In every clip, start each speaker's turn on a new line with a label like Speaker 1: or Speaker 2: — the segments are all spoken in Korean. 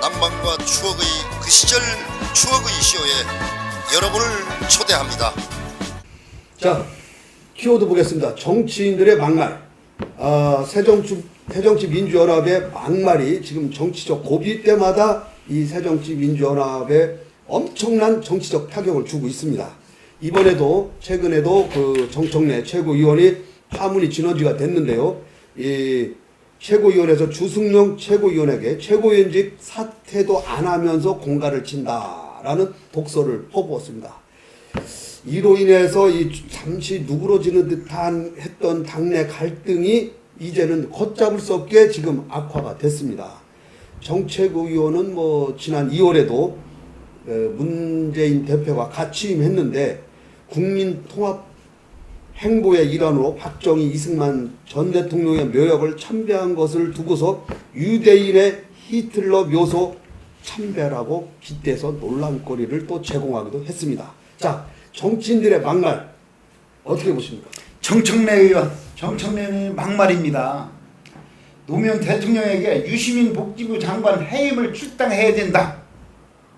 Speaker 1: 낭만과 추억의 그 시절 추억의 쇼에 여러분을 초대합니다.
Speaker 2: 자, 키워드 보겠습니다. 정치인들의 막말. 새정치민주연합의 막말이 지금 정치적 고비 때마다 이 새정치민주연합에 엄청난 정치적 타격을 주고 있습니다. 이번에도 최근에도 그 정청래 최고위원이 파문이 진원지가 됐는데요. 이 최고위원회에서 주승용 최고위원에게 최고위원직 사퇴도 안 하면서 공갈을 친다라는 독서를 퍼부었습니다. 이로 인해서 이 잠시 누그러지는 듯한 했던 당내 갈등이 이제는 걷잡을 수 없게 지금 악화가 됐습니다. 정최고위원은 지난 2월에도 문재인 대표가 같이 임했는데 국민통합 행보의 일환으로 박정희, 이승만 전 대통령의 묘역을 참배한 것을 두고서 유대인의 히틀러 묘소 참배라고 빗대서 논란거리를 또 제공하기도 했습니다. 자, 정치인들의 막말 어떻게 보십니까?
Speaker 3: 정청래 의원, 정청래의 막말입니다. 노무현 대통령에게 유시민 복지부 장관 해임을 출당해야 된다.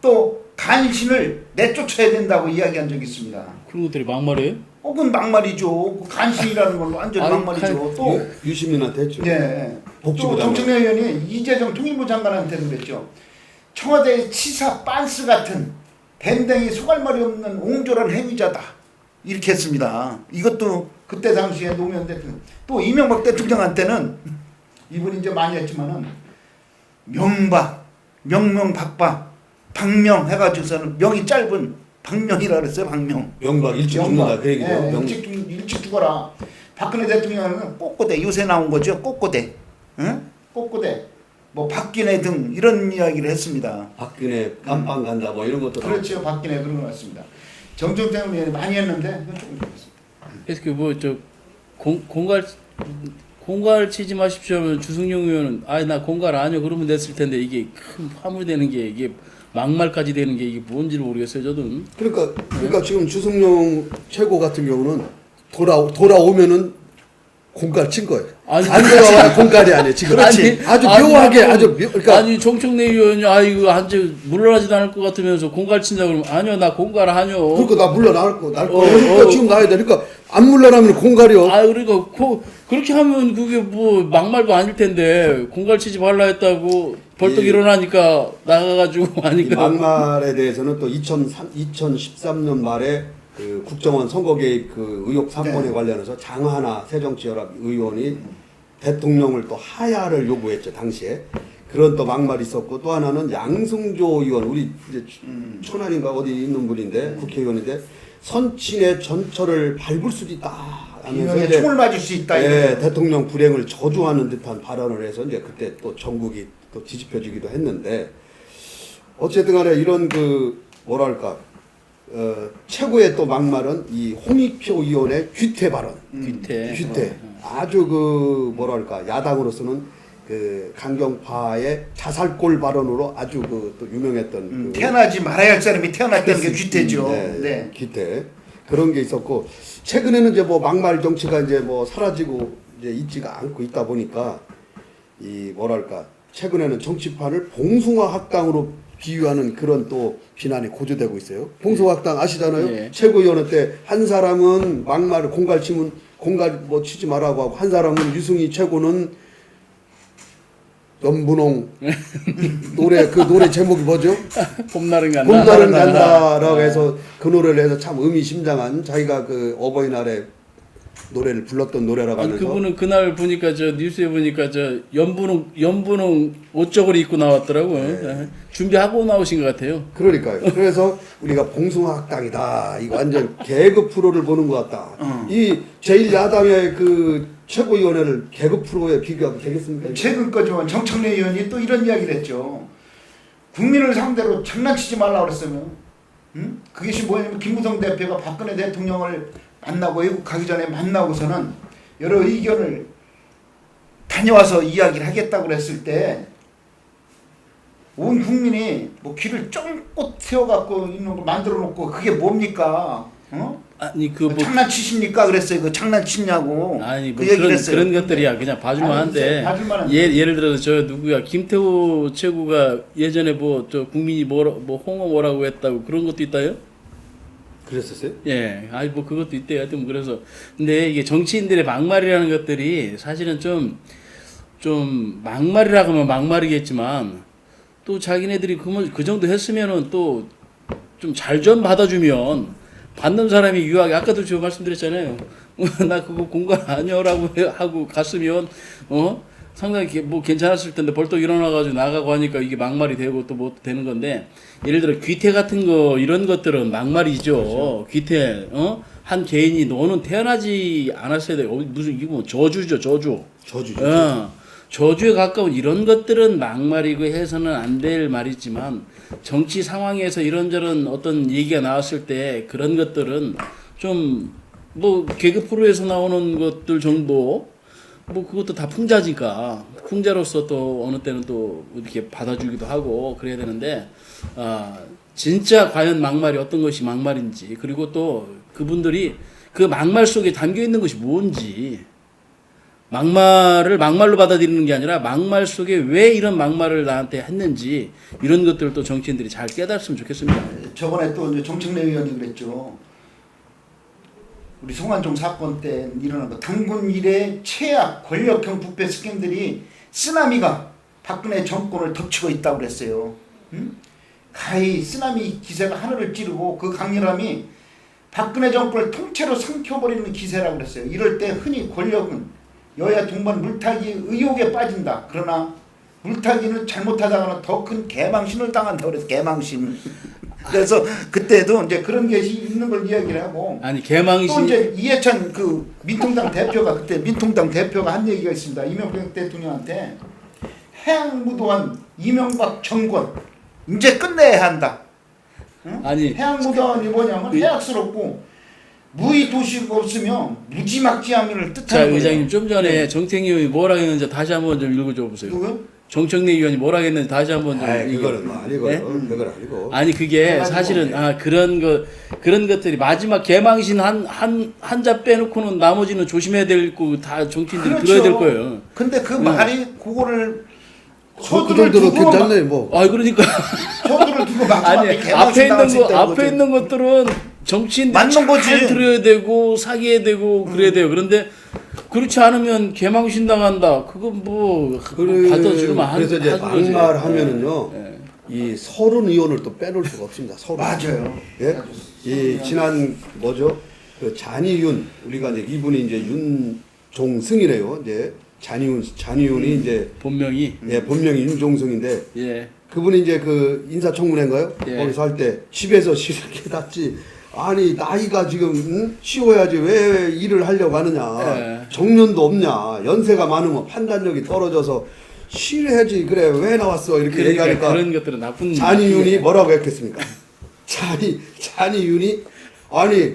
Speaker 3: 또 간신을 내쫓아야 된다고 이야기한 적이 있습니다.
Speaker 4: 그런 것들이 막말이에요?
Speaker 3: 그건 막말이죠. 그 간신이라는 건 완전히 막말이죠. 또
Speaker 2: 유시민한테 했죠.
Speaker 3: 네.
Speaker 2: 복지부
Speaker 3: 또
Speaker 2: 장관.
Speaker 3: 정청래 의원이 이재정 통일부 장관한테도 그랬죠. 청와대의 치사 빤스 같은 밴댕이 소갈머리 없는 옹졸한 행위자다. 이렇게 했습니다. 이것도 그때 당시에 노무현 대통령 또 이명박 대통령한테는 이분이 이제 많이 했지만은 명박, 명명박박, 박명 해가지고서는 명이 짧은 박명이라 그랬어요. 박명.
Speaker 2: 명박 일찍 죽는다 그 얘기죠.
Speaker 3: 예, 일찍 죽어라. 박근혜 대통령은 꼬꼬대 요새 나온 거죠. 꼬꼬대, 응? 꼬꼬대, 뭐 박근혜 등 이런 이야기를 했습니다.
Speaker 2: 박근혜 깜빵 간다 이런 것도
Speaker 3: 그렇죠. 박근혜 그런 거 같습니다. 정청래 의원이 많이 했는데 이건 조금 그렇습니다.
Speaker 4: 그래서 공갈 치지 마십시오 하면 주승용 의원은 나 공갈 아니요 그러면 됐을 텐데 이게 큰 파문되는 게 이게 막말까지 되는 게 이게 뭔지를 모르겠어요 저도.
Speaker 2: 그러니까 지금 주승용 최고 같은 경우는 돌아오면은 공갈 친 거예요. 안 돌아와야 공갈이 아니에요. 지금
Speaker 3: 그렇지.
Speaker 2: 아주 묘하게 그러니까
Speaker 4: 아니 정청래 의원이 이거 한지 물러나지도 않을 것 같으면서 공갈 친다 그러면 아니요 나 공갈 하뇨.
Speaker 2: 그러니까 나 물러날 거 그러니까 지금 나야 되니까 안 물러나면 공갈이요.
Speaker 4: 그러니까 그렇게 하면 그게 뭐 막말도 아닐 텐데 공갈 치지 말라 했다고 벌떡 일어나니까 나가가지고 하니까.
Speaker 2: 막말에 대해서는 또 2013년 말에 그 국정원 선거 개입 그 의혹 사건에 관련해서 장하나 새정치연합 의원이 대통령을 또 하야를 요구했죠 당시에. 그런 또 막말이 있었고 또 하나는 양승조 의원 우리 이제 천안인가 어디 있는 분인데 국회의원인데 선친의 전철을 밟을 수도 있다 하면서 이제
Speaker 3: 총을 맞을 수 있다.
Speaker 2: 예, 대통령 불행을 저주하는 듯한 발언을 해서 이제 그때 또 전국이 또 뒤집혀지기도 했는데 어쨌든 간에 이런 그 뭐랄까 최고의 또 막말은 이 홍익표 의원의 귀태 발언. 귀태. 아주 그 뭐랄까 야당으로서는 그 강경파의 자살골 발언으로 아주 그 또 유명했던
Speaker 3: 태어나지 말아야 할 사람이 태어났다는 게 귀태죠.
Speaker 2: 네. 귀태. 그런 게 있었고 최근에는 이제 막말 정치가 이제 사라지고 이제 있지가 않고 있다 보니까 이 뭐랄까 최근에는 정치판을 봉숭아 학당으로 비유하는 그런 또 비난이 고조되고 있어요. 봉숭아 학당 아시잖아요.
Speaker 4: 네.
Speaker 2: 최고위원 때 한 사람은 막말을 공갈 치면 공갈 치지 말라고 하고 한 사람은 유승희 최고는 연분홍 노래 제목이 뭐죠?
Speaker 4: 봄날은 간다.
Speaker 2: 봄날은 간다라고 해서 그 노래를 해서 참 의미심장한 자기가 그 어버이날에 노래를 불렀던 노래라고 하면서
Speaker 4: 그분은 그날 보니까 뉴스에 보니까 연분홍 옷저고리 입고 나왔더라고요. 준비하고 나오신 것 같아요.
Speaker 2: 그러니까요. 그래서 우리가 봉숭아 학당이다. 이거 완전 개그 프로를 보는 것 같다. 이 제1야당의 그 최고위원회를 개그 프로에 비교하면 되겠습니까?
Speaker 3: 최근 거죠. 정청래 의원이 또 이런 이야기를 했죠. 국민을 상대로 장난치지 말라고 그랬으면 그것이 뭐냐면 김무성 대표가 박근혜 대통령을 만나고 외국 가기 전에 만나고서는 여러 의견을 다녀와서 이야기를 하겠다고 그랬을 때 온 국민이 귀를 쫑긋 세워갖고 있는 걸 만들어 놓고 그게 뭡니까?
Speaker 4: 아니 그 뭐
Speaker 3: 장난치십니까? 그랬어요. 그 장난치냐고.
Speaker 4: 아니 뭐
Speaker 3: 그 얘기를
Speaker 4: 그런
Speaker 3: 했어요.
Speaker 4: 그런 것들이야 그냥 봐줄만한데
Speaker 3: 봐줄만한
Speaker 4: 예를 들어서 저 누구야 김태호 최고가 예전에 뭐 저 국민이 뭐 홍어 뭐라고 했다고 그런 것도 있다요?
Speaker 2: 그랬었어요?
Speaker 4: 예, 아니 뭐 그것도 있대요. 하여튼 그래서 근데 이게 정치인들의 막말이라는 것들이 사실은 좀 막말이라고 하면 막말이겠지만 또 자기네들이 그 정도 했으면은 또 좀 잘 좀 받아주면 받는 사람이 유하게 아까도 제가 말씀드렸잖아요. 나 그거 공간 아니오라고 하고 갔으면 상당히 뭐 괜찮았을 텐데 벌떡 일어나가지고 나가고 하니까 이게 막말이 되고 또 뭐 되는 건데 예를 들어 귀태 같은 거 이런 것들은 막말이죠. 그렇죠. 귀태 한 개인이 너는 태어나지 않았어야 돼. 무슨 이거 뭐 저주죠 저주.
Speaker 2: 저주죠.
Speaker 4: 저주에 가까운 이런 것들은 막말이고 해서는 안 될 말이지만 정치 상황에서 이런저런 어떤 얘기가 나왔을 때 그런 것들은 좀 뭐 개그 프로에서 나오는 것들 정도 뭐 그것도 다 풍자니까 풍자로서 또 어느 때는 또 이렇게 받아주기도 하고 그래야 되는데 진짜 과연 막말이 어떤 것이 막말인지 그리고 또 그분들이 그 막말 속에 담겨 있는 것이 뭔지 막말을 막말로 받아들이는 게 아니라 막말 속에 왜 이런 막말을 나한테 했는지 이런 것들을 또 정치인들이 잘 깨달았으면 좋겠습니다.
Speaker 3: 저번에 또 이제 정청래 의원이 그랬죠. 우리 송환종 사건 때 일어난 거 당군 이래 최악 권력형 부패 스캔들이 쓰나미가 박근혜 정권을 덮치고 있다고 그랬어요. 응? 가히 쓰나미 기세가 하늘을 찌르고 그 강렬함이 박근혜 정권을 통째로 삼켜버리는 기세라고 그랬어요. 이럴 때 흔히 권력은 여야 동반 물타기 의혹에 빠진다. 그러나 물타기는 잘못하다가는 더 큰 개망신을 당한다고 그래서 개망신. 그래서 그때도 이제 그런 게 있는 걸 이야기를 하고
Speaker 4: 아니 개망신
Speaker 3: 또 이제 이해찬 그 민통당 대표가 그때 민통당 대표가 한 얘기가 있습니다. 이명박 대통령한테 해양무도한 이명박 정권 이제 끝내야 한다. 응?
Speaker 4: 아니
Speaker 3: 해양무도한이 뭐냐면 해악스럽고 무의 도시가 없으면 무지막지함을
Speaker 4: 자
Speaker 3: 뜻하는 거예요.
Speaker 4: 의장님 좀 전에 정택 의원이 뭐라 했는지 다시 한번 좀 읽어줘 보세요.
Speaker 3: 누구?
Speaker 4: 정청래 의원이 뭐라 했는지 다시 한번 좀
Speaker 2: 그거는 뭐 아니고
Speaker 4: 네?
Speaker 2: 그건 아니고.
Speaker 4: 아니 그게 사실은 그런 것들이 마지막 개망신 한자 빼놓고는 나머지는 조심해야 될 거 다 정치인들이
Speaker 3: 그렇죠.
Speaker 4: 들어야 될 거예요.
Speaker 3: 근데 그 말이 그거를
Speaker 2: 그
Speaker 3: 서두를
Speaker 2: 정도로
Speaker 3: 두고
Speaker 2: 괜찮네 뭐.
Speaker 4: 그러니까
Speaker 3: 서두를 두고
Speaker 4: 아니 앞에 있는 것들은 정치인들이
Speaker 3: 맞는
Speaker 4: 잘
Speaker 3: 거지.
Speaker 4: 들어야 되고 사귀어야 되고 그래야 돼요. 그런데 그렇지 않으면 개망신 당한다. 그건 뭐 받아주면 안
Speaker 2: 그래서 이제
Speaker 4: 하는 거지.
Speaker 2: 막말하면은요. 이 서른 의원을 또 빼놓을 수가 없습니다. 서른.
Speaker 3: 맞아요.
Speaker 2: 예? 이 지난 그 잔이윤 우리가 이제 이분이 이제 윤종승이래요. 이제 잔이윤이 이제
Speaker 4: 본명이
Speaker 2: 본명이 윤종승인데
Speaker 4: 예.
Speaker 2: 그분이 이제 그 인사청문회인가요?
Speaker 4: 예.
Speaker 2: 거기서 할 때 집에서 시렇게 놨지. 아니 나이가 지금 쉬워야지 왜 일을 하려고 하느냐.
Speaker 4: 예.
Speaker 2: 정년도 없냐. 연세가 많으면 판단력이 떨어져서 쉬어야지. 그래 왜 나왔어 이렇게
Speaker 4: 그러니까
Speaker 2: 얘기하니까
Speaker 4: 그런 것들은 나쁜
Speaker 2: 잔이윤이 뭐라고 했겠습니까? 잔이윤이 아니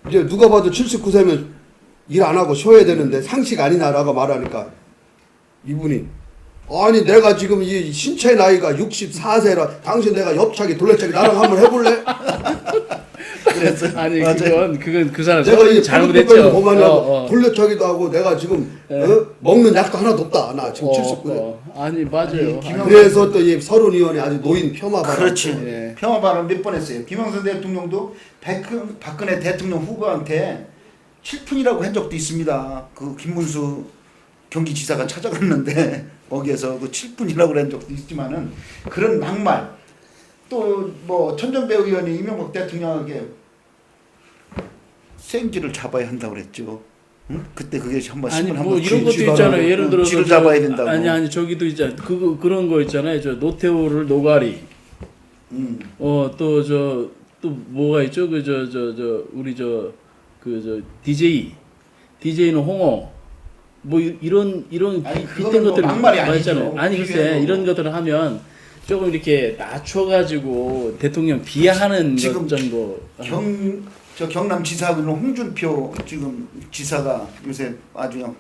Speaker 2: 이제 누가 봐도 79세면 일 안 하고 쉬어야 되는데 상식 아니냐라고 말하니까 이분이 아니 내가 지금 이 신체 나이가 64세라 당신 내가 옆차기 둘레차기 나랑 한번 해볼래?
Speaker 3: 그래서
Speaker 4: 아니
Speaker 3: 맞아요.
Speaker 4: 그건 그 사람
Speaker 2: 내가 이
Speaker 4: 잘못했죠.
Speaker 2: 보면 둘레차기도 하고 내가 지금 먹는 약도 하나도 없다. 나 지금 79세.
Speaker 4: 아니 맞아요.
Speaker 2: 그래서 또 이 서른 의원이 아주 노인 폄하 발언.
Speaker 3: 그렇지.
Speaker 4: 예.
Speaker 3: 평화 발언 몇 번 했어요. 김영선 대통령도 박근혜 대통령 후보한테 7푼이라고 한 적도 있습니다. 그 김문수 경기지사가 찾아갔는데 거기에서 그 7푼이라고 한 적도 있지만은 그런 막말 또 뭐 천전배 의원이 이명박 대통령에게 생쥐를 잡아야 한다고 그랬죠. 응? 그때 그게 한번
Speaker 4: 아니
Speaker 3: 신문
Speaker 4: 뭐
Speaker 3: 한번
Speaker 4: 이런 것도
Speaker 2: 쥐가
Speaker 4: 있잖아요. 예를 들어서
Speaker 3: 쥐를 잡아야 된다고.
Speaker 4: 아니 저기도 있잖아. 그런 거 있잖아요. 저 노태우를 노가리. 또 뭐가 있죠? 우리 DJ는 홍어. 뭐 이런
Speaker 3: 아니,
Speaker 4: 비슷한
Speaker 3: 그거는 뭐
Speaker 4: 것들
Speaker 3: 막말이
Speaker 4: 있잖아요.
Speaker 3: 아니죠.
Speaker 4: 아니 글쎄
Speaker 3: 비교해도.
Speaker 4: 이런 것들을 하면 조금 이렇게 낮춰가지고 대통령 비하하는
Speaker 3: 지금
Speaker 4: 것 정도.
Speaker 3: 경남지사는 홍준표 지금 지사가 요새 아주 그냥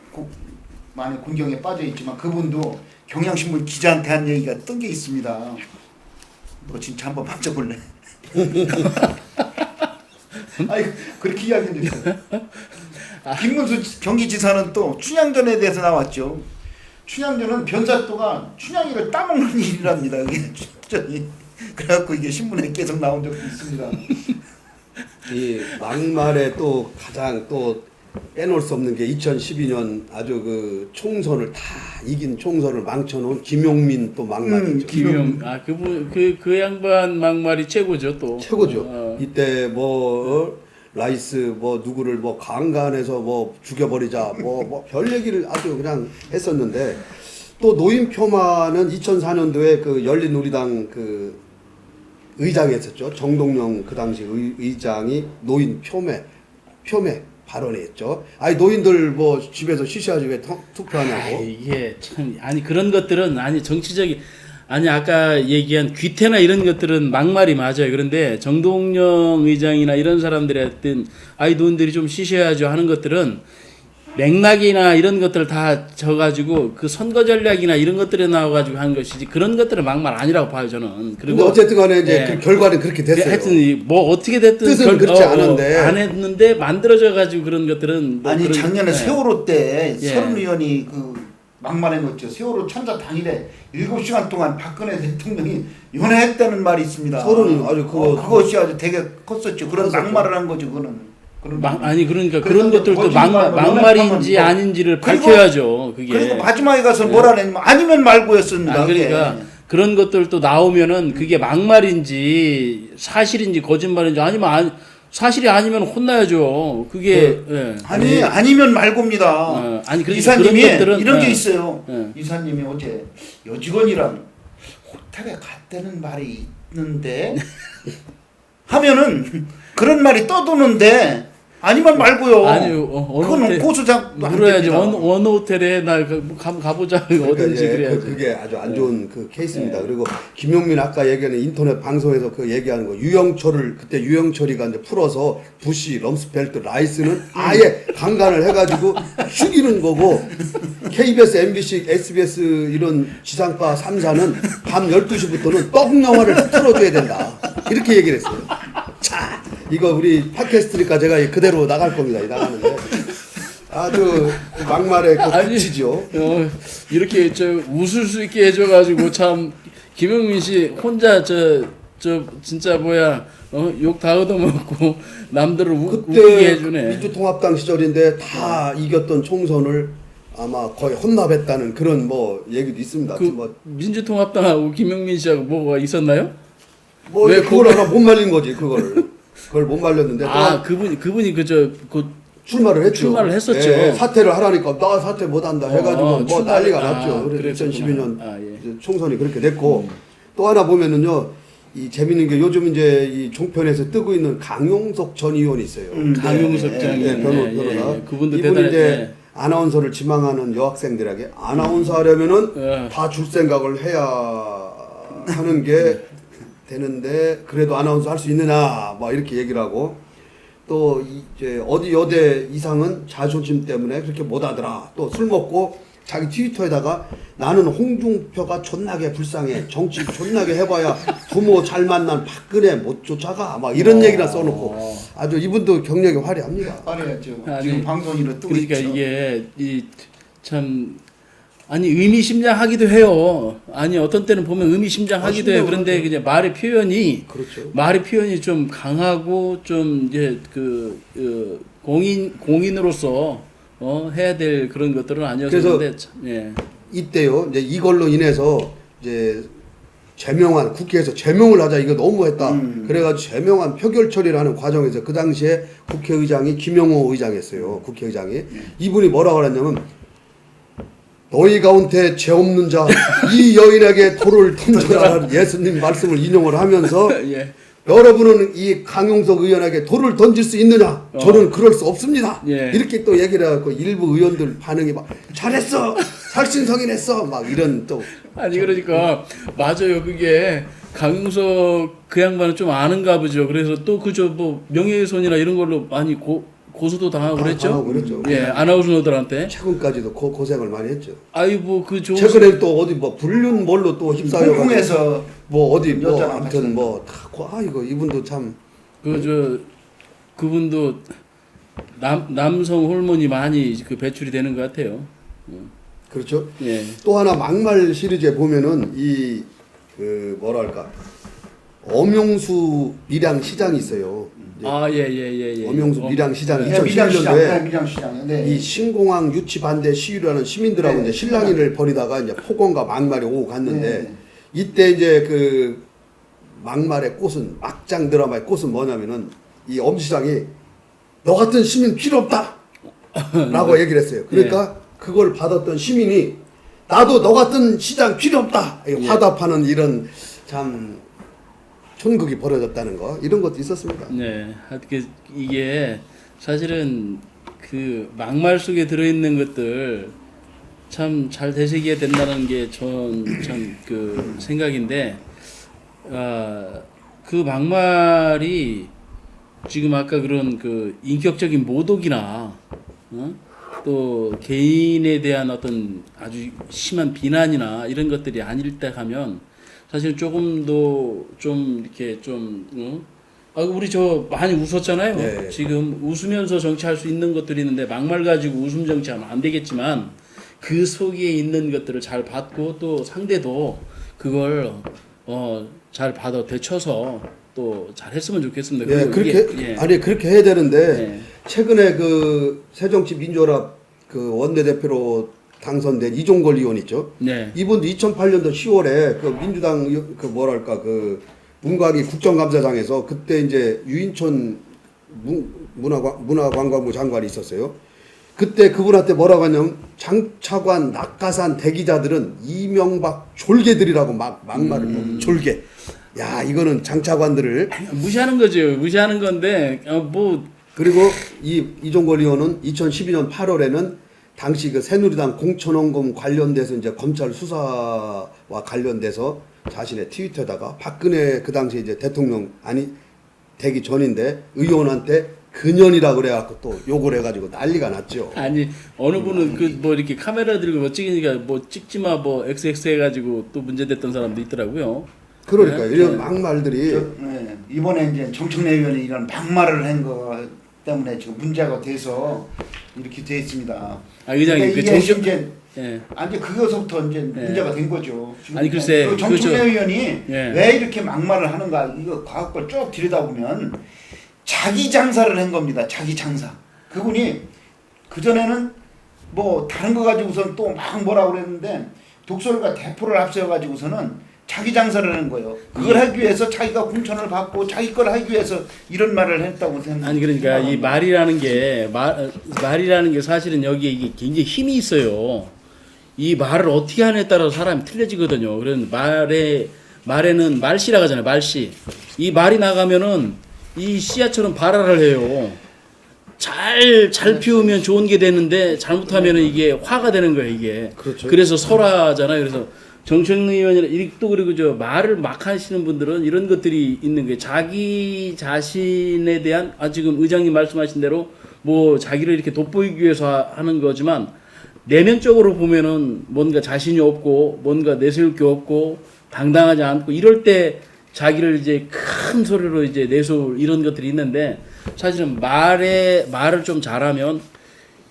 Speaker 3: 많이 군경에 빠져 있지만 그분도 경향신문 기자한테 한 얘기가 뜬 게 있습니다. 너 진짜 한번 만져볼래? 아니 그렇게 이야기한 적 있어요. 김문수 경기지사는 또 춘향전에 대해서 나왔죠. 춘향전은 변사또가 춘향이를 따먹는 일이랍니다. 이게 춘향전이. 그래갖고 이게 신문에 계속 나온 적도 있습니다.
Speaker 2: 이 막말에 또 가장 또 빼놓을 수 없는 게 2012년 아주 그 총선을 다 이긴 총선을 망쳐놓은 김용민 또 막말이죠.
Speaker 4: 김용 그분 그 양반 막말이 최고죠 또.
Speaker 2: 최고죠. 이때 뭐 라이스 뭐 누구를 뭐 강간해서 뭐 죽여버리자 뭐 별 얘기를 아주 그냥 했었는데 또 노인표만은 2004년도에 그 열린우리당 그 의장이 했었죠. 정동영 그 당시 의장이 노인 표매 발언했죠. 아니 노인들 뭐 집에서 쉬셔야지 왜 투표하냐고.
Speaker 4: 이게 참 아니 그런 것들은 아니 정치적인 아니 아까 얘기한 귀태나 이런 것들은 막말이 맞아요. 그런데 정동영 의장이나 이런 사람들이 했던 아이 노인들이 좀 쉬셔야죠 하는 것들은 맥락이나 이런 것들을 다 져가지고 그 선거 전략이나 이런 것들에 나와가지고 한 것이지 그런 것들은 막말 아니라고 봐요 저는.
Speaker 2: 근데 어쨌든 간에 이제
Speaker 4: 네.
Speaker 2: 그 결과는 그렇게 됐어요.
Speaker 4: 하여튼 뭐 어떻게 됐든
Speaker 2: 뜻은 그렇지 않은데.
Speaker 4: 안 했는데 만들어져 가지고 그런 것들은 뭐
Speaker 3: 아니
Speaker 4: 그런,
Speaker 3: 작년에
Speaker 4: 네.
Speaker 3: 세월호 때
Speaker 4: 예.
Speaker 3: 서른 의원이 그 막말해놓죠. 세월호 참사 당일에 7시간 동안 박근혜 대통령이 연애했다는 말이 있습니다.
Speaker 2: 서른이 아주
Speaker 3: 그것이 아주 되게 컸었죠. 그런
Speaker 2: 컸었죠.
Speaker 3: 막말을 한 거죠. 그거는. 그런
Speaker 4: 아니 그러니까
Speaker 3: 그래서
Speaker 4: 그런 것들도
Speaker 3: 거짓말,
Speaker 4: 막말인지
Speaker 3: 연애하면
Speaker 4: 아닌지를
Speaker 3: 그리고-
Speaker 4: 밝혀야죠. 그게.
Speaker 3: 그리고 마지막에 가서 뭐라 했냐면 아니면 말고였습니다.
Speaker 4: 아, 그러니까
Speaker 3: 그게.
Speaker 4: 그런 것들도 나오면은 그게 막말인지 사실인지 거짓말인지 아니면 사실이 아니면 혼나야죠. 그게 예.
Speaker 3: 아니면 말고입니다.
Speaker 4: 아니 그러니까
Speaker 3: 이사님이
Speaker 4: 그런 것들은
Speaker 3: 이런 게
Speaker 4: 예.
Speaker 3: 있어요.
Speaker 4: 예.
Speaker 3: 이사님이 어제 여직원이랑 호텔에 갔다는 말이 있는데 하면은 그런 말이 떠도는데 아니면 말고요.
Speaker 4: 아니 어느
Speaker 3: 그건
Speaker 4: 호텔
Speaker 3: 고소장
Speaker 4: 물어야지 어느 호텔에 나 한번 가보자
Speaker 2: 그러니까
Speaker 4: 어딘지
Speaker 2: 이제
Speaker 4: 그래야지.
Speaker 2: 그게 아주 안 좋은 그 케이스입니다.
Speaker 4: 네.
Speaker 2: 그리고 김용민 아까 얘기하는 인터넷 방송에서 그 얘기하는 거 유영철을 그때 유영철이가 이제 풀어서 부시, 럼스펠트, 라이스는 아예 강간을 해가지고 죽이는 거고 KBS, MBC, SBS 이런 지상파 3사는 밤 12시부터는 떡 영화를 틀어줘야 된다. 이렇게 얘기를 했어요. 자, 이거 우리 팟캐스트니까 제가 그대로 나갈 겁니다. 이 나가는데 아주 막말의 그 끝이죠.
Speaker 4: 이렇게 저 웃을 수 있게 해줘가지고 참 김용민 씨 혼자 저 진짜 뭐야 욕 다 얻어먹고 남들을 웃기게
Speaker 2: 그때
Speaker 4: 해주네.
Speaker 2: 민주통합당 시절인데 다 이겼던 총선을 아마 거의 혼납했다는 그런 뭐 얘기도 있습니다.
Speaker 4: 그 민주통합당하고 김용민 씨하고 뭐가 있었나요?
Speaker 2: 뭐
Speaker 4: 왜
Speaker 2: 그걸 하나 못 말린 거지 그걸 못 말렸는데
Speaker 4: 아
Speaker 2: 또
Speaker 4: 그분이
Speaker 2: 출마를 했죠.
Speaker 4: 출마를 했었죠.
Speaker 2: 예, 사퇴를 하라니까 나 사퇴 못한다 해가지고 뭐
Speaker 4: 출마를-
Speaker 2: 난리가
Speaker 4: 아,
Speaker 2: 났죠. 그래서
Speaker 4: 그랬구나.
Speaker 2: 2012년
Speaker 4: 예.
Speaker 2: 이제 총선이 그렇게 됐고 또 하나 보면은요. 이 재밌는 게 요즘 이제 이 종편에서 뜨고 있는 강용석 전 의원이 있어요.
Speaker 4: 강용석 전
Speaker 2: 네, 변호사.
Speaker 4: 그분도
Speaker 2: 이분이
Speaker 4: 대단해.
Speaker 2: 이제 아나운서를 지망하는 여학생들에게 아나운서 하려면은
Speaker 4: 예.
Speaker 2: 다 줄 생각을 해야 하는 게 되는데 그래도 아나운서 할 수 있느냐 뭐 이렇게 얘기를 하고 또 이제 어디 여대 이상은 자존심 때문에 그렇게 못하더라. 또 술 먹고 자기 트위터에다가 나는 홍준표가 존나게 불쌍해. 정치 존나게 해봐야 부모 잘 만난 박근혜 못 쫓아가. 막 이런 얘기나 써놓고 아주 이분도 경력이 화려합니다.
Speaker 3: 말해야죠.
Speaker 4: 아니,
Speaker 3: 지금 방송인으로 뜨고
Speaker 4: 그러니까
Speaker 3: 있죠.
Speaker 4: 이게 참 아니 의미심장하기도 해요. 아니 어떤 때는 보면 의미심장하기도 해요. 그런데 그냥 말의 표현이
Speaker 2: 그렇죠.
Speaker 4: 말의 표현이 좀 강하고 좀 이제 공인으로서 해야 될 그런 것들은 아니었는데 참, 예.
Speaker 2: 이때요. 이제 이걸로 인해서 이제 제명한 국회에서 제명을 하자 이거 너무했다. 그래가지고 제명한 표결 처리를 하는 과정에서 그 당시에 국회의장이 김영호 의장이었어요. 국회의장이 이분이 뭐라고 그랬냐면 너희 가운데 죄 없는 자 이 여인에게 돌을 던져라는 예수님 말씀을 인용을 하면서
Speaker 4: 예.
Speaker 2: 여러분은 이 강용석 의원에게 돌을 던질 수 있느냐? 저는 그럴 수 없습니다.
Speaker 4: 예.
Speaker 2: 이렇게 또 얘기를 해갖고 일부 의원들 반응이 막 잘했어, 살신성인했어, 막 이런 또
Speaker 4: 아니 그러니까 맞아요. 그게 강용석 그 양반은 좀 아는가 보죠. 그래서 또 그저 뭐 명예훼손이나 이런 걸로 많이 고소도 당하고 그랬죠.
Speaker 2: 당하고 그랬죠.
Speaker 4: 예, 아나운서들한테.
Speaker 2: 최근까지도 고생을 많이 했죠.
Speaker 4: 아이 뭐그 좋은
Speaker 2: 최근에 또 어디 뭐 불륜 뭘로 또 휩싸여
Speaker 3: 홍콩에서
Speaker 2: 뭐 어디 뭐
Speaker 3: 여자랑
Speaker 2: 아무튼 뭐다 이거 이분도 참
Speaker 4: 그저 그분도 남성 호르몬이 많이 그 배출이 되는 것 같아요.
Speaker 2: 그렇죠.
Speaker 4: 예.
Speaker 2: 또 하나 막말 시리즈에 보면은 이 그 뭐랄까 엄용수 밀양 시장이 있어요. 이제
Speaker 4: 예.
Speaker 2: 엄용수 밀양 시장이
Speaker 3: 네, 밀양시장,
Speaker 2: 2011년도에
Speaker 3: 밀양시장. 네.
Speaker 2: 이 신공항 유치 반대 시위라는 시민들하고
Speaker 3: 네,
Speaker 2: 이제 실랑이를 벌이다가 이제 폭언과 막말이 오고 갔는데
Speaker 3: 네.
Speaker 2: 이때 이제 그 막말의 꽃은 막장 드라마의 꽃은 뭐냐면은 이 엄 시장이 너 같은 시민 필요 없다라고 얘기를 했어요. 그러니까 그걸 받았던 시민이 나도 너 같은 시장 필요 없다 화답하는 이런 참 촌극이 벌어졌다는 거 이런 것도 있었습니다.
Speaker 4: 네. 하여튼 이게 사실은 그 막말 속에 들어있는 것들 참 잘 되새겨야 된다는 게 전 참 그 생각인데 그 막말이 지금 아까 그런 그 인격적인 모독이나 또 개인에 대한 어떤 아주 심한 비난이나 이런 것들이 아닐 때 하면 사실 조금 더 좀 이렇게 좀 우리 저 많이 웃었잖아요.
Speaker 2: 네.
Speaker 4: 지금 웃으면서 정치할 수 있는 것들이 있는데 막말 가지고 웃음 정치하면 안 되겠지만 그 속에 있는 것들을 잘 받고 또 상대도 그걸 잘 받아 되쳐서 또 잘했으면 좋겠습니다.
Speaker 2: 예,
Speaker 4: 그리고
Speaker 2: 그렇게
Speaker 4: 이게,
Speaker 2: 아니 그렇게 해야 되는데
Speaker 4: 예.
Speaker 2: 최근에 그 새정치민주연합 그 원내대표로 당선된 이종걸 의원 있죠.
Speaker 4: 네.
Speaker 2: 이분도 2008년도 10월에 그 민주당 그 뭐랄까 그 문광희 국정감사장에서 그때 이제 유인촌 문화관광부 장관이 있었어요. 그때 그분한테 뭐라고 하냐면 장차관 낙하산 대기자들은 이명박 졸개들이라고 막말을 졸개. 야 이거는 장차관들을
Speaker 4: 무시하는 거죠. 무시하는 건데 뭐
Speaker 2: 그리고 이종걸 의원은 2012년 8월에는 당시 그 새누리당 공천원금 관련돼서 이제 검찰 수사와 관련돼서 자신의 트위터에다가 박근혜 그 당시 이제 대통령 되기 전인데 의원한테 근연이라 그래갖고 또 욕을 해가지고 난리가 났죠.
Speaker 4: 아니 어느 분은 그 뭐 이렇게 카메라 들고 뭐 찍으니까 뭐 찍지 마 뭐 XX 해가지고 또 문제됐던 사람도 있더라고요.
Speaker 2: 그러니까
Speaker 4: 네?
Speaker 2: 이런
Speaker 4: 네.
Speaker 2: 막말들이
Speaker 3: 이번에 이제 정청래 의원이 이런 막말을 한 거 때문에 지금 문제가 돼서 이렇게 돼 있습니다.
Speaker 4: 의장님
Speaker 3: 그러니까
Speaker 4: 그
Speaker 3: 이게
Speaker 4: 정청
Speaker 3: 이제
Speaker 4: 예.
Speaker 3: 이제 그거서부터 이제 문제가 된 거죠. 지금
Speaker 4: 아니, 글쎄,
Speaker 3: 그 정청래
Speaker 4: 그죠.
Speaker 3: 의원이
Speaker 4: 예.
Speaker 3: 왜 이렇게 막말을 하는가 이거 과학을 쭉 들여다보면 자기 장사를 한 겁니다. 자기 장사. 그분이 그 전에는 뭐 다른 거 가지고서는 또 막 뭐라고 그랬는데 독설과 대포를 앞세워 가지고서는 자기 장사를 하는 거예요. 그걸 하기 위해서 자기가 공천을 받고 자기 걸 하기 위해서 이런 말을 했다고 생각합니다.
Speaker 4: 아니 그러니까 이 말이라는 게 말이라는 게 사실은 여기에 이게 굉장히 힘이 있어요. 이 말을 어떻게 하느냐에 따라서 사람이 틀려지거든요. 그런 말에는 말씨라고 하잖아요. 말씨. 이 말이 나가면은 이 씨앗처럼 발화를 해요. 잘 피우면 좋은 게 되는데 잘못하면은 이게 화가 되는 거예요. 이게.
Speaker 2: 그렇죠.
Speaker 4: 그래서 설화잖아요. 그래서 정청래 의원이라 또 그리고 저 말을 막 하시는 분들은 이런 것들이 있는 거예요. 자기 자신에 대한 지금 의장님 말씀하신 대로 뭐 자기를 이렇게 돋보이기 위해서 하는 거지만 내면적으로 보면은 뭔가 자신이 없고 뭔가 내세울 게 없고 당당하지 않고 이럴 때 자기를 이제 큰 소리로 이제 내세울 이런 것들이 있는데 사실은 말을 좀 잘하면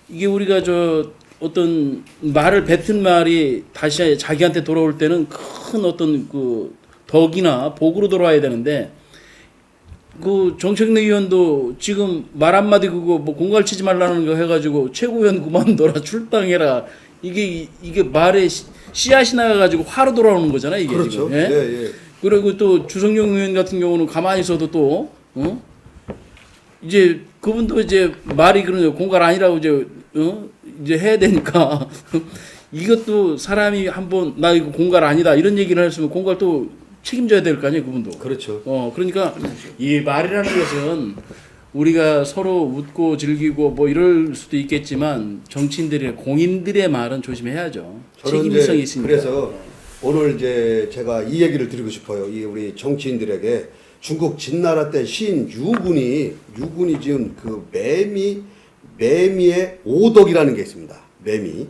Speaker 4: 이게 우리가 저 어떤 말을 뱉은 말이 다시 자기한테 돌아올 때는 큰 어떤 그 덕이나 복으로 돌아와야 되는데 그 정청래 의원도 지금 말 한마디 그거 뭐 공갈 치지 말라는 거 해가지고 최고위원 그만둬라 출당해라 이게 말에 씨앗이 나가가지고 화로 돌아오는 거잖아요 이게
Speaker 2: 그렇죠.
Speaker 4: 지금. 예?
Speaker 2: 예.
Speaker 4: 그리고 또 주성용 의원 같은 경우는 가만히 있어도 또 이제 그분도 이제 말이 그런 공갈 아니라고 이제 해야 되니까 이것도 사람이 한번 나 이거 공갈 아니다 이런 얘기를 했으면 공갈 또 책임져야 될 거 아니에요 그분도.
Speaker 2: 그렇죠.
Speaker 4: 그러니까 이 말이라는 것은 우리가 서로 웃고 즐기고 뭐 이럴 수도 있겠지만 정치인들의 공인들의 말은 조심해야죠.
Speaker 2: 저는
Speaker 4: 책임성이
Speaker 2: 이제
Speaker 4: 있습니다.
Speaker 2: 그래서 오늘 이제 제가 이 얘기를 드리고 싶어요. 이 우리 정치인들에게 중국 진나라 때 시인 유군이 지은 그 매미의 오덕이라는 게 있습니다. 매미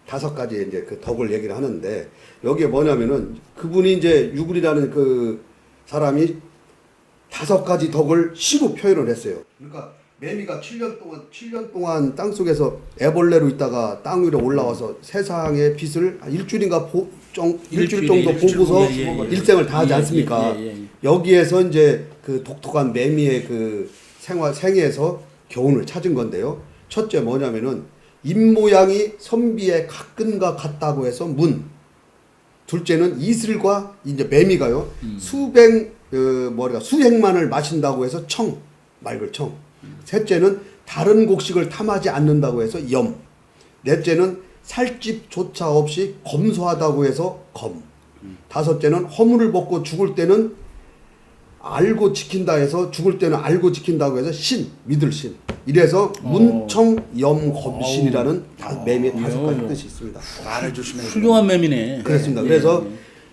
Speaker 2: 5가지 이제 그 덕을 얘기를 하는데 여기에 뭐냐면은 그분이 이제 유군이라는 그 사람이 5가지 덕을 시로 표현을 했어요. 그러니까 매미가 7년 동안 땅 속에서 애벌레로 있다가 땅 위로 올라와서 세상의 빛을 한 일주일인가 일주일 정도 보고서 일생을 다하지 않습니까? 여기에서 이제 그 독특한 매미의 그 생애에서 교훈을 찾은 건데요. 첫째 뭐냐면은 입 모양이 선비의 가끈과 같다고 해서 문. 둘째는 이슬과 이제 매미가요. 수행만을 마신다고 해서 청, 맑을 청. 셋째는 다른 곡식을 탐하지 않는다고 해서 염. 넷째는 살집조차 없이 검소하다고 해서 검. 다섯째는 허물을 벗고 죽을 때는 알고 지킨다 해서 죽을 때는 알고 지킨다고 해서 신, 믿을 신. 이래서 문청 염검신이라는 매미의 5가지 뜻이 있습니다.
Speaker 3: 말을 조심해.
Speaker 4: 훌륭한 매미네.
Speaker 2: 그렇습니다. 그래서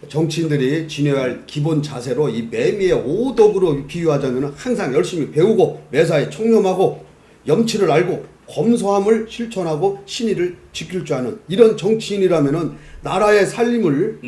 Speaker 2: 정치인들이 지녀야 할 기본 자세로 이 매미의 오덕으로 비유하자면 항상 열심히 배우고 매사에 청렴하고 염치를 알고 검소함을 실천하고 신의를 지킬 줄 아는 이런 정치인이라면은 나라의 살림을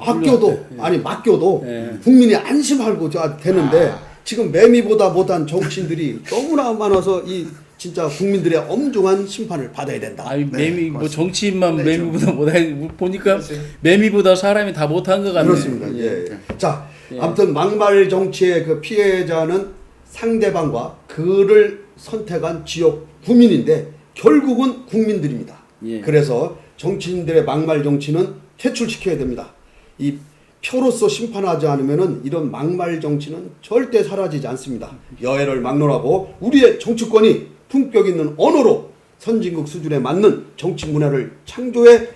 Speaker 2: 아껴도 아니 맡겨도 국민이 안심하고 되는데 지금 매미보다 못한 정치인들이 너무나 많아서 이 진짜 국민들의 엄중한 심판을 받아야 된다.
Speaker 4: 아니 매미 뭐 정치인만 매미보다 못해 보니까 매미보다 사람이 다 못한 것 같네.
Speaker 2: 그렇습니다. 예. 자, 아무튼 막말 정치의 그 피해자는 상대방과 그를 선택한 지역 국민인데 결국은 국민들입니다.
Speaker 4: 예.
Speaker 2: 그래서 정치인들의 막말 정치는 퇴출시켜야 됩니다. 이 표로서 심판하지 않으면은 이런 막말 정치는 절대 사라지지 않습니다. 여해를 막론하고 우리의 정치권이 품격 있는 언어로 선진국 수준에 맞는 정치 문화를 창조해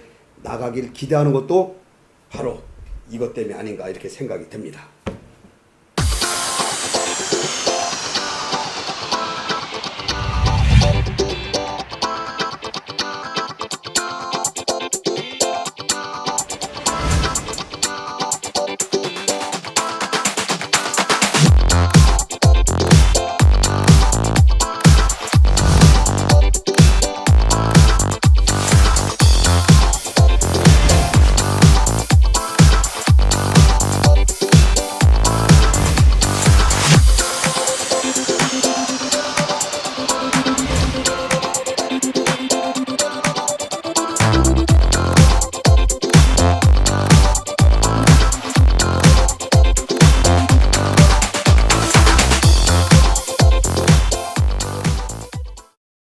Speaker 2: 나가길 기대하는 것도 바로 이것 때문이 아닌가 이렇게 생각이 됩니다.